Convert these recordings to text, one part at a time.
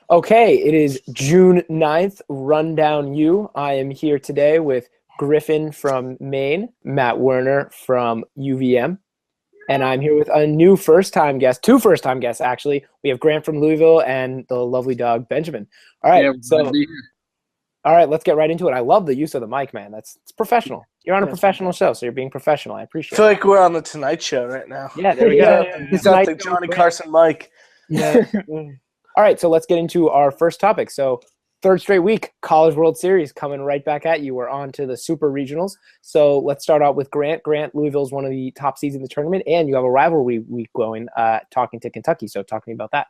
Okay, it is June 9th, RundownU. I am here today with Griffin from Maine, Matt Werner from UVM, and I'm here with a new first-time guest, two first-time guests, actually. We have Grant from Louisville and the lovely dog, Benjamin. All right, all right, let's get right into it. I love the use of the mic, man. It's professional. You're on a professional show, so you're being professional. I I appreciate feel it. like we're on the Tonight Show right now. Yeah, there we go. He's got the Johnny Carson mic. Yeah. All right, so let's get into our first topic. So third straight week, College World Series coming right back at you. We're on to the Super Regionals. So let's start out with Grant. Grant, Louisville's one of the top seeds in the tournament, and you have a rivalry week going, talking to Kentucky. So talk to me about that.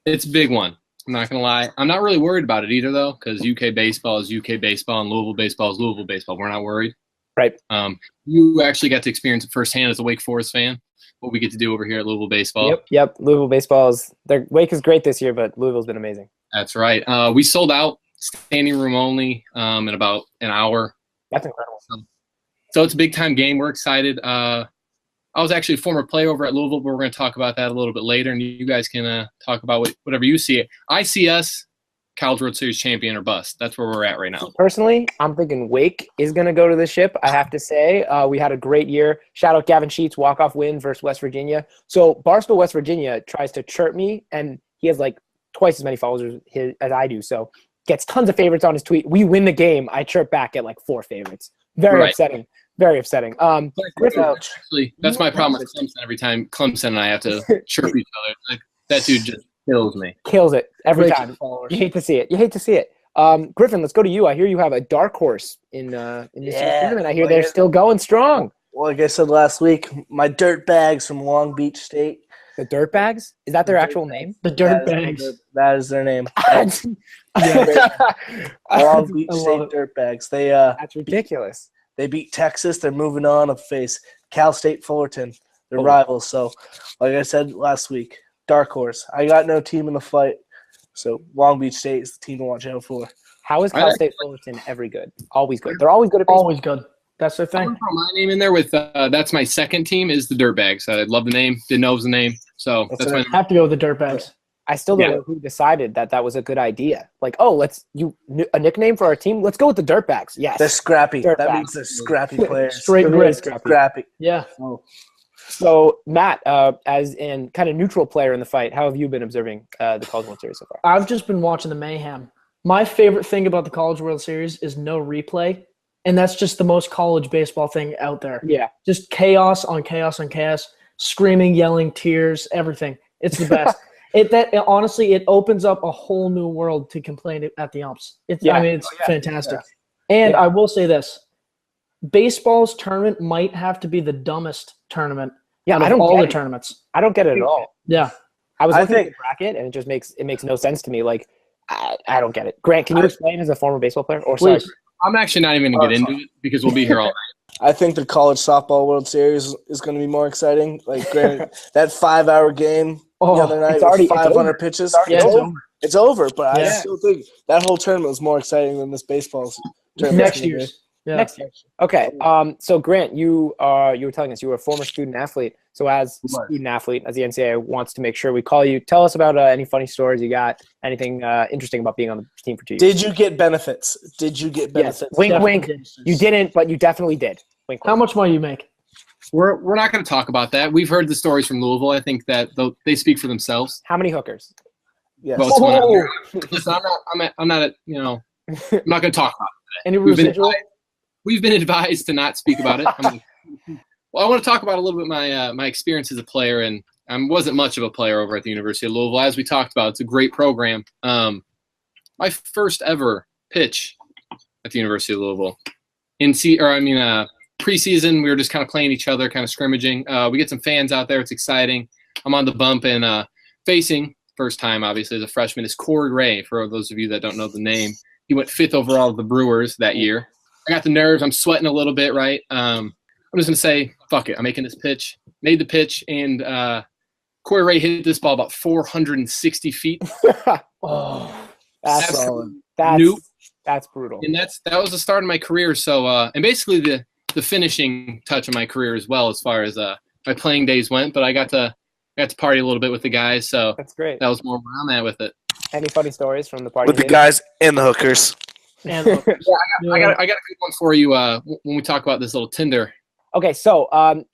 It's a big one. I'm not going to lie. I'm not really worried about it either, though, because UK baseball is UK baseball and Louisville baseball is Louisville baseball. We're not worried. Right. You actually got to experience it firsthand as a Wake Forest fan, what we get to do over here at Louisville baseball. Yep. Louisville baseball their Wake is great this year, but Louisville's been amazing. That's right. We sold out, standing room only, in about an hour. That's incredible. So it's a big-time game. We're excited. I was actually a former player over at Louisville, but we're going to talk about that a little bit later, and you guys can talk about whatever you see. I see us College World Series champion or bust. That's where we're at right now. Personally, I'm thinking Wake is going to go to the ship, I have to say. We had a great year. Shout out Gavin Sheets, walk-off win versus West Virginia. So Barstool, West Virginia tries to chirp me, and he has like twice as many followers as I do. So gets tons of favorites on his tweet. We win the game. I chirp back at like 4 favorites. Very upsetting. Very upsetting. Actually, that's my problem with Clemson. Every time Clemson and I have to chirp each other, like, that dude just kills me. Kills it every time. You hate to see it. Griffin, let's go to you. I hear you have a dark horse in this tournament. I hear they're still going strong. Well, like I said last week, my dirt bags from Long Beach State. The Dirtbags? Is that their actual name? The Dirtbags. That is their name. Long Beach State Dirtbags. That's ridiculous. They beat Texas. They're moving on to face Cal State Fullerton, their rivals. So, like I said last week, dark horse. I got no team in the fight. So Long Beach State is the team to watch out for. How is Cal State Fullerton ever good? Always good. They're always good at baseball. Always good. That's their thing. I'm going to throw my name in there with that's my second team is the Dirtbags. I love the name. Didn't know it was the name. So that's why I have to go with the Dirtbags. I still don't know who decided that was a good idea. Like, oh, a nickname for our team? Let's go with the Dirtbags. Yes. They're scrappy. Dirtbags. That means they're scrappy players. Straight grit. Scrappy. Yeah. So, Matt, as in kind of neutral player in the fight, how have you been observing the College World Series so far? I've just been watching the mayhem. My favorite thing about the College World Series is no replay, and that's just the most college baseball thing out there. Yeah. Just chaos on chaos on chaos, screaming, yelling, tears, everything. It's the best. Honestly, it opens up a whole new world to complain at the umps. It's fantastic. Yeah. And I will say this. Baseball's tournament might have to be the dumbest tournament out of all the tournaments. I don't get it at all. Yeah. I was looking at the bracket, and it makes no sense to me. Like, I don't get it. Grant, can you explain as a former baseball player? Or sorry, I'm actually not even going to get into it because we'll be here all night. I think the College Softball World Series is going to be more exciting. Like, granted, that 5-hour game the other night with 500 pitches. It's over, but I still think that whole tournament was more exciting than this baseball tournament. Next year. Yeah. Next year. Okay. So Grant, you were telling us you were a former student athlete. So as a student athlete, as the NCAA wants to make sure we call you, tell us about any funny stories you got, anything interesting about being on the team for 2 years. Did you get benefits? Yes. Wink, wink. You didn't, but you definitely did. Wink, wink. How much money you make? We're not going to talk about that. We've heard the stories from Louisville. I think that they speak for themselves. How many hookers? Yes. Well, listen, I'm not going to talk about it. Any residual? We've been advised to not speak about it. Well, I want to talk about a little bit my experience as a player, and I wasn't much of a player over at the University of Louisville. As we talked about, it's a great program. My first ever pitch at the University of Louisville preseason, we were just kind of playing each other, kind of scrimmaging. We get some fans out there. It's exciting. I'm on the bump and facing first time, obviously, as a freshman is Corey Ray. For those of you that don't know the name, he went 5th overall of the Brewers that year. I got the nerves. I'm sweating a little bit, right? I'm just going to say, fuck it. I'm making this pitch. Made the pitch, and Corey Ray hit this ball about 460 feet. That's solid. That's brutal. And that was the start of my career. So, and basically the finishing touch of my career as well, as far as my playing days went. But I got to party a little bit with the guys. So that's great. That was more where I'm at with it. Any funny stories from the party? With the guys and the hookers. And I got a good one for you when we talk about this little Tinder. Okay, so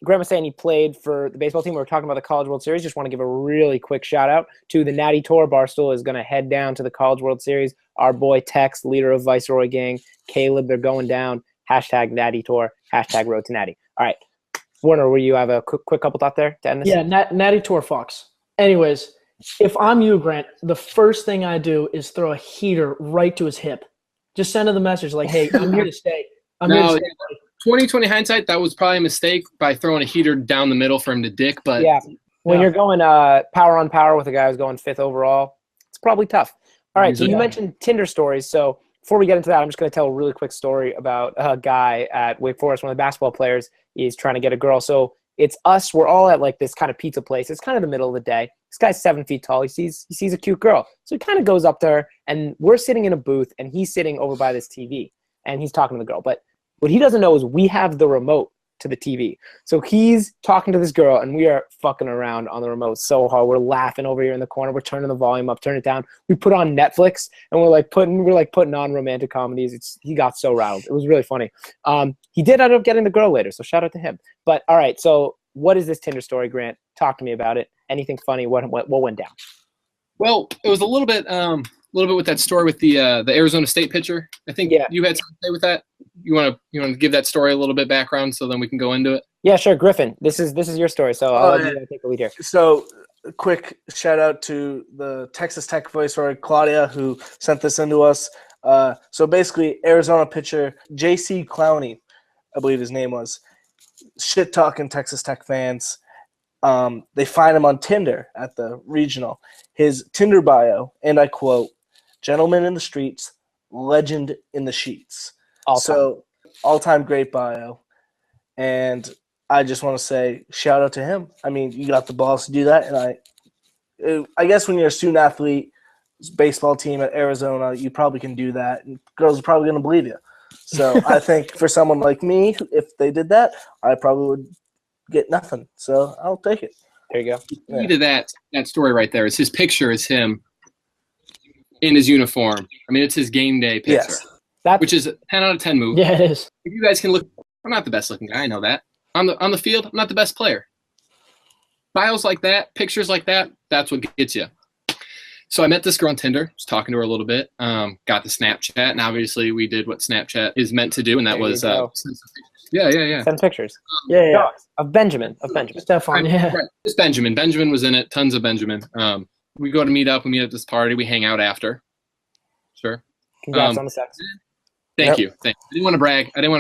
Graham was saying he played for the baseball team. We were talking about the College World Series. Just want to give a really quick shout out to the Natty Tour. Barstool is going to head down to the College World Series. Our boy Tex, leader of Viceroy Gang, Caleb, they're going down. Hashtag Natty Tour. Hashtag Road to Natty. All right, Warner, will you have a quick couple thoughts there to end this? Yeah, Natty Tour Fox. Anyways, if I'm you, Grant, the first thing I do is throw a heater right to his hip. Just send him the message like, "Hey, I'm here to stay. I'm here to stay." 2020 hindsight, that was probably a mistake by throwing a heater down the middle for him to dick. But yeah, when you're going power on power with a guy who's going 5th overall, it's probably tough. All right, so you mentioned Tinder stories. So before we get into that, I'm just going to tell a really quick story about a guy at Wake Forest, one of the basketball players. He's trying to get a girl. So it's us. We're all at like this kind of pizza place. It's kind of the middle of the day. This guy's 7 feet tall. He sees a cute girl. So he kind of goes up to her, and we're sitting in a booth, and he's sitting over by this TV, and he's talking to the girl. But what he doesn't know is we have the remote to the TV. So he's talking to this girl, and we are fucking around on the remote so hard. We're laughing over here in the corner. We're turning the volume up, turn it down. We put on Netflix, and we're putting on romantic comedies. He got so riled. It was really funny. He did end up getting the girl later, so shout out to him. But all right, so what is this Tinder story, Grant? Talk to me about it. Anything funny? What went down? Well, it was a little bit with that story with the Arizona State pitcher. I think you had something to say with that. You want to give that story a little bit background so then we can go into it? Yeah, sure. Griffin, this is your story, so I'll let you take the lead here. So a quick shout out to the Texas Tech Viceroy, Claudia, who sent this into us. So basically, Arizona pitcher J.C. Clowney, I believe his name was, shit talking Texas Tech fans. They find him on Tinder at the regional. His Tinder bio, and I quote, "Gentleman in the streets, legend in the sheets." All-time great bio. And I just want to say shout out to him. I mean, you got the balls to do that. And I guess when you're a student athlete, baseball team at Arizona, you probably can do that. And girls are probably going to believe you. So I think for someone like me, if they did that, I probably would get nothing. So I'll take it. There you go. The key to that story right there is his picture is him in his uniform. I mean, it's his game day picture. Yes. Which is a 10 out of 10 move. Yeah, it is. If you guys can look, I'm not the best looking guy. I know that. On the field, I'm not the best player. Bios like that, pictures like that, that's what gets you. So I met this girl on Tinder. Was talking to her a little bit. Got the Snapchat, and obviously we did what Snapchat is meant to do, and that was send pictures. Of Benjamin. Stefan, right. Just Benjamin. Benjamin was in it. Tons of Benjamin. We go to meet up. We meet at this party. We hang out after. Sure. Congrats on the sex. Thank you. I didn't want to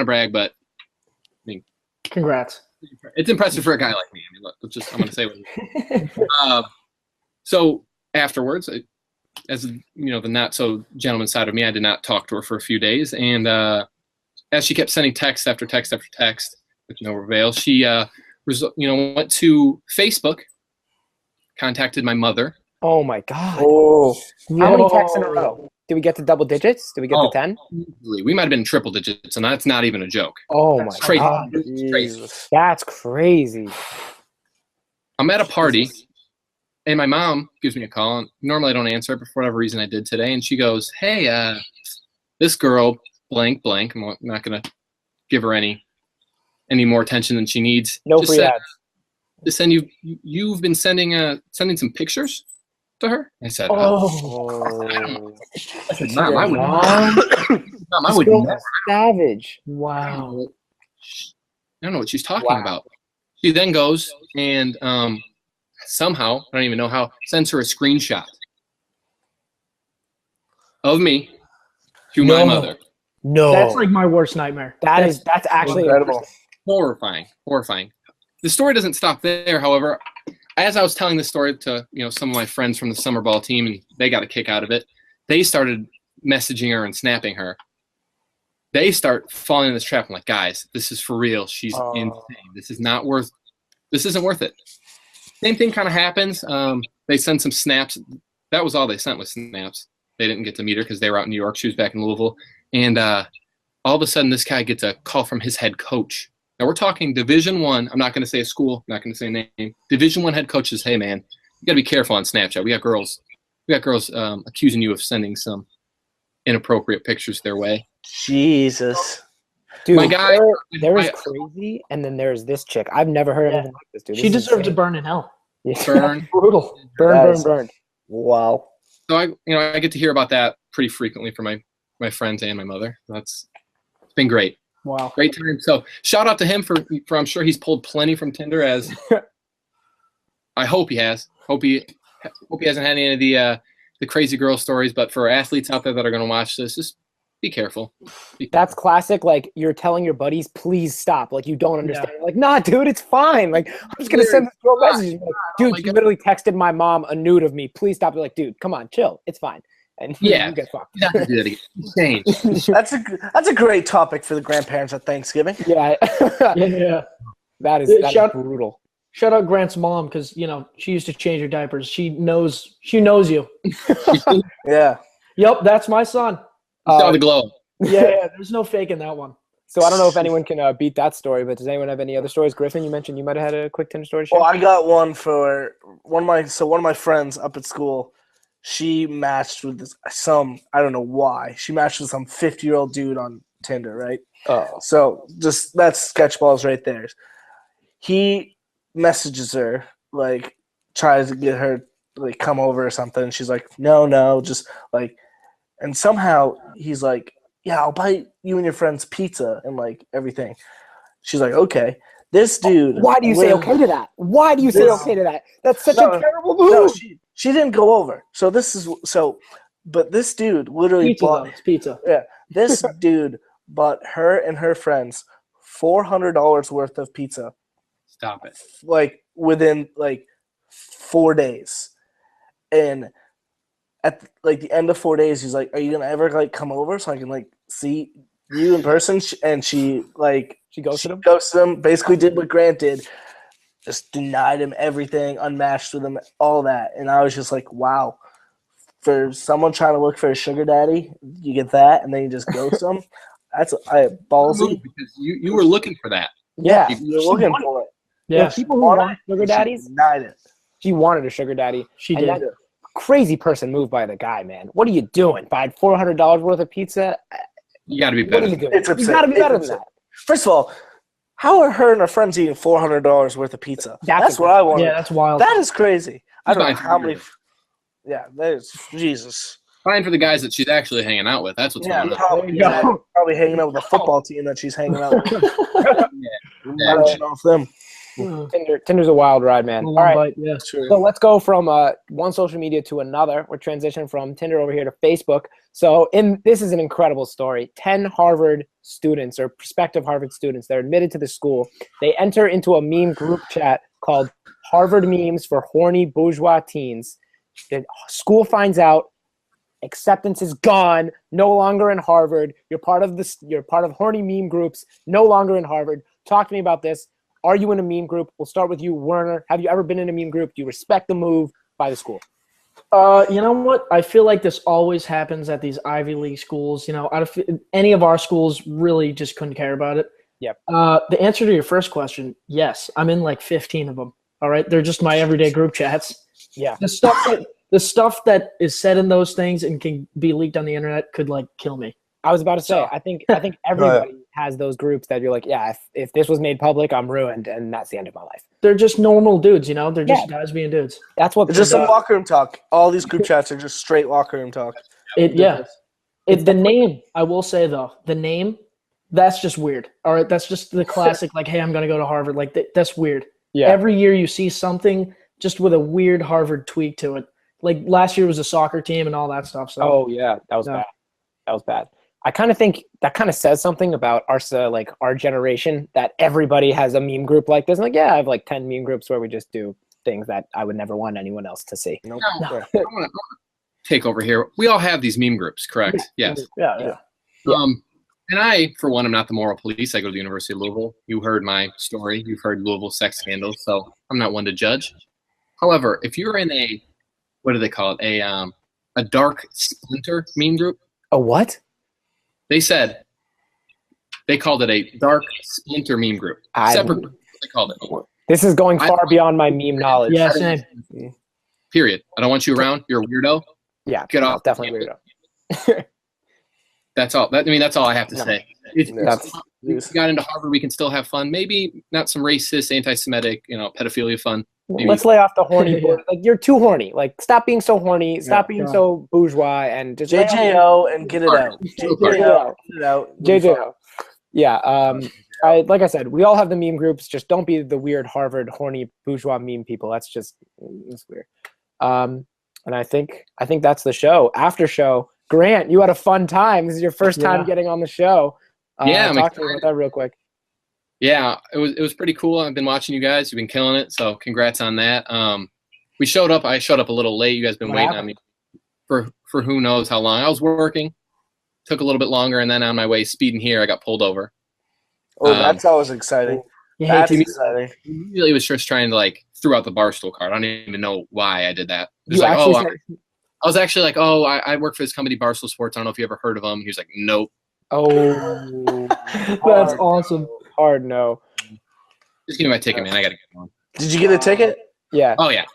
brag, but I mean, congrats. It's impressive for a guy like me. I mean, look, I'm going to say what. So afterwards, as you know, the not so gentleman side of me, I did not talk to her for a few days, and as she kept sending text after text after text with no avail, she went to Facebook, contacted my mother. Oh my God! Oh, how many texts in a row? Did we get to double digits? Did we get to 10? We might have been triple digits, and that's not even a joke. Oh my crazy. God! Crazy. That's crazy. I'm at a party, and my mom gives me a call. And normally I don't answer it, but for whatever reason I did today. And she goes, "Hey, this girl, blank. I'm not gonna give her any more attention than she needs. No free ads. Just send you've been sending some pictures to her." I said, I said, "Mom, I would never." Savage. Wow. I don't know what she's talking about. She then goes and somehow, I don't even know how, sends her a screenshot of me to my mother. No. That's like my worst nightmare. That's actually incredible. Horrifying. The story doesn't stop there, however. As I was telling this story to some of my friends from the summer ball team, and they got a kick out of it, they started messaging her and snapping her. They start falling in this trap. I'm like, guys, this is for real. She's insane. This isn't worth it. Same thing kind of happens. They send some snaps. That was all they sent was snaps. They didn't get to meet her because they were out in New York. She was back in Louisville. And all of a sudden, this guy gets a call from his head coach. Now, we're talking Division I. I'm not going to say a school. I'm not going to say a name. Division I head coach says, "Hey, man, you got to be careful on Snapchat. We got girls We got girls accusing you of sending some inappropriate pictures their way. Jesus. Dude, my guy, there is crazy, and then there's this chick. I've never heard anything like this, dude. She deserves to burn in hell. Burn. Brutal. Burn. Wow. So I get to hear about that pretty frequently from my friends and my mother. It's been great. Wow. Great time. So shout out to him for I'm sure he's pulled plenty from Tinder, as I hope he has. Hope he hasn't had any of the crazy girl stories. But for athletes out there that are going to watch this, just be careful. That's classic. Like, you're telling your buddies, please stop. Like, you don't understand. Like, nah, dude, it's fine. Like, I'm just gonna send this girl a message. Like, dude, you literally texted my mom a nude of me. Please stop. You're like, dude, come on, chill. It's fine. And you get fucked. That's a great topic for the grandparents at Thanksgiving. Yeah. Yeah. That is brutal. Shout out Grant's mom, because she used to change her diapers. She knows you. Yeah. Yep, that's my son. Saw the glow. Yeah, there's no faking that one. So I don't know if anyone can beat that story, but does anyone have any other stories? Griffin, you mentioned you might have had a quick Tinder story to share. Well, I got one for one of my friends up at school. She matched with I don't know why. She matched with some 50-year-old dude on Tinder, right? Oh. So just that's sketchballs right there. He messages her, like, tries to get her like come over or something, and she's like, no, just like, and somehow he's like, yeah, I'll buy you and your friends pizza and like everything. She's like, okay. This dude. Why do you say okay to that? Why do you say okay to that? That's such a terrible move. No, she didn't go over. But this dude literally bought pizza. Yeah, this dude bought her and her friends $400 worth of pizza. Stop it. Like within like 4 days, and at like the end of 4 days, he's like, "Are you gonna ever like come over so I can like see you in person?" And she ghosted him. Basically, did what Grant did. Just denied him everything, unmatched with him, all that. And I was just like, wow. For someone trying to look for a sugar daddy, you get that, and then you just ghost them. That's ballsy. Because you were looking for that. Yeah, you're looking for it. Yeah, people who want sugar daddies. Denied it. She wanted a sugar daddy. She did. That crazy person moved by the guy, man. What are you doing? Buy $400 worth of pizza? You got to be better. What are you doing? You got to be better than that. First of all, how are her and her friends eating $400 worth of pizza? That's what I want. Yeah, that's wild. That is crazy. I don't know how many. Yeah, that is Jesus. Fine for the guys that she's actually hanging out with. That's what's going on. Probably hanging out with the football team that she's hanging out with. Off them. Tinder's a wild ride, man. All right. Yeah, so let's go from one social media to another. We're transitioning from Tinder over here to Facebook. So this is an incredible story. 10 Harvard students, or prospective Harvard students, they're admitted to the school. They enter into a meme group chat called Harvard Memes for Horny Bourgeois Teens. The school finds out. Acceptance is gone. No longer in Harvard. You're part of horny meme groups. No longer in Harvard. Talk to me about this. Are you in a meme group? We'll start with you, Werner. Have you ever been in a meme group? Do you respect the move by the school? You know what? I feel like this always happens at these Ivy League schools. Any of our schools really just couldn't care about it. Yep. The answer to your first question, yes. I'm in like 15 of them. All right? They're just my everyday group chats. Yeah. The stuff that is said in those things and can be leaked on the internet could like kill me. I was about to say, I think everybody has those groups that you're like, yeah, if this was made public, I'm ruined, and that's the end of my life. They're just normal dudes, They're just guys being dudes. That's what. It's just some locker room talk. All these group chats are just straight locker room talk. It's the name. I will say though, the name, that's just weird. All right, that's just the classic. Like, hey, I'm gonna go to Harvard. Like that's weird. Yeah. Every year you see something just with a weird Harvard tweak to it. Like last year was a soccer team and all that stuff. So. Oh yeah, that was bad. That was bad. I kind of think that kind of says something about our generation, that everybody has a meme group like this. Like, yeah, I have like 10 meme groups where we just do things that I would never want anyone else to see. No. I want to take over here. We all have these meme groups, correct? Yes. Yeah. And I, for one, am not the moral police. I go to the University of Louisville. You heard my story. You've heard Louisville sex scandals, so I'm not one to judge. However, if you're in a, what do they call it? A dark splinter meme group. A what? They said they called it a dark splinter meme group. Separate group, they called it. This is going far beyond my meme knowledge. Yeah, same. Period. I don't want you around. You're a weirdo. Yeah, get off. Definitely weirdo. That's all. That's all I have to say. If we got into Harvard, we can still have fun. Maybe not some racist, anti-Semitic, pedophilia fun. Maybe. Let's lay off the horny. Like, you're too horny. Like, stop being so horny. Stop being so bourgeois, and just JJO and get it out. JJO. Yeah. Like I said, we all have the meme groups. Just don't be the weird Harvard horny bourgeois meme people. That's weird. And I think that's the show. After show, Grant, you had a fun time. This is your first time getting on the show. Talk to me about that real quick. Yeah, it was pretty cool. I've been watching you guys. You've been killing it. So congrats on that. I showed up a little late. You guys been waiting on me for who knows how long. I was working. Took a little bit longer, and then on my way speeding here, I got pulled over. Oh, that's always exciting. That's exciting. Usually, it was just trying to throw out the Barstool card. I don't even know why I did that. It was I was actually like, oh, I work for this company, Barstool Sports. I don't know if you ever heard of them. He was like, nope. Oh, that's awesome. Hard no. Just give me my ticket, man. I gotta get one. Did you get a ticket? Yeah. Oh yeah.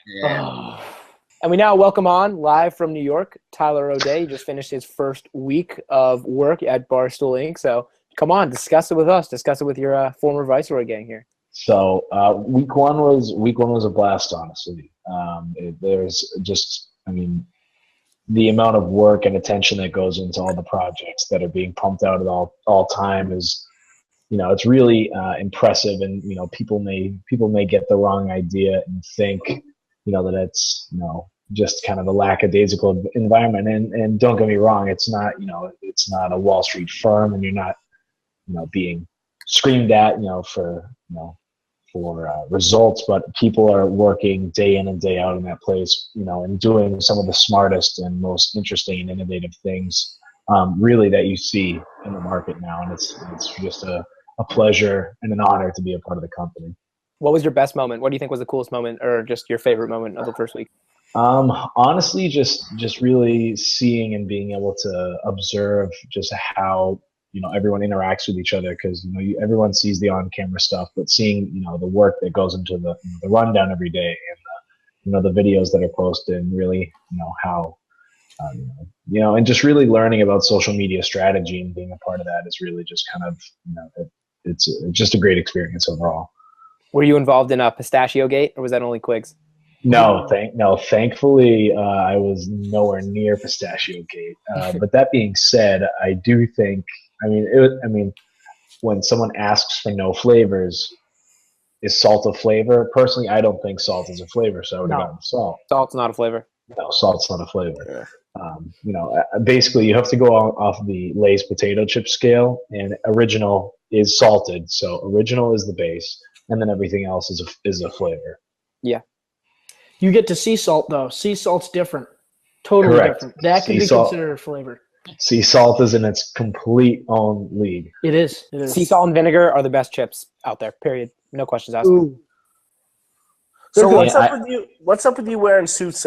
And we now welcome on live from New York, Tyler O'Day. He just finished his first week of work at Barstool Inc. So come on, discuss it with us. Discuss it with your former Viceroy gang here. So week one was a blast, honestly. There's just, the amount of work and attention that goes into all the projects that are being pumped out at all time is, it's really impressive. And people may get the wrong idea and think, that it's just kind of a lackadaisical environment. And don't get me wrong, it's not a Wall Street firm, and you're not being screamed at for results, but people are working day in and day out in that place, and doing some of the smartest and most interesting and innovative things, really, that you see in the market now. And it's just a pleasure and an honor to be a part of the company. What was your best moment? What do you think was the coolest moment, or just your favorite moment of the first week? Honestly, just really seeing and being able to observe just how everyone interacts with each other, because everyone sees the on-camera stuff, but seeing the work that goes into the rundown every day, and the videos that are posted, and really how and just really learning about social media strategy and being a part of that is really just kind of it's just a great experience overall. Were you involved in a Pistachio Gate, or was that only Quigs? No, thankfully, I was nowhere near Pistachio Gate. But that being said, I do think, when someone asks for no flavors, is salt a flavor? Personally, I don't think salt is a flavor, so I would have gotten salt. Salt's not a flavor. No, salt's not a flavor. Basically, you have to go off the Lay's potato chip scale, and original is salted, so original is the base, and then everything else is a flavor. Yeah. You get to sea salt, though. Sea salt's different. Totally different. That can be considered a flavor. Sea salt is in its complete own league. It is. Sea salt and vinegar are the best chips out there, period. No questions asked. Ooh. So what's up with you? What's up with you wearing suits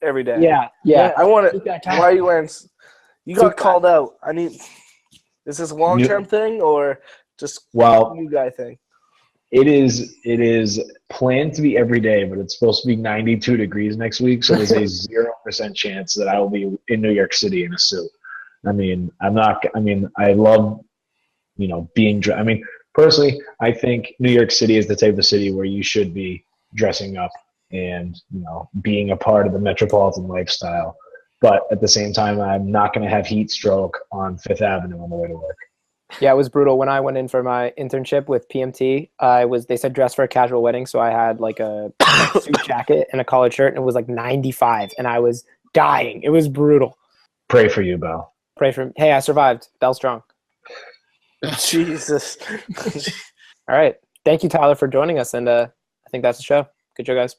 every day? Yeah. I want to. Why are you wearing? You got called out. Is this a long-term thing or just a new guy thing? It is planned to be every day, but it's supposed to be 92 degrees next week, so there's a 0% chance that I will be in New York City in a suit. I love, being dressed. Personally, I think New York City is the type of city where you should be dressing up and, being a part of the metropolitan lifestyle. But at the same time, I'm not going to have heat stroke on Fifth Avenue on the way to work. Yeah, it was brutal. When I went in for my internship with PMT, they said dress for a casual wedding, so I had like a suit jacket and a collared shirt, and it was like 95, and I was dying. It was brutal. Pray for you, Bell. Pray for me. Hey, I survived. Bell strong. Jesus. All right. Thank you, Tyler, for joining us, and I think that's the show. Good show, guys.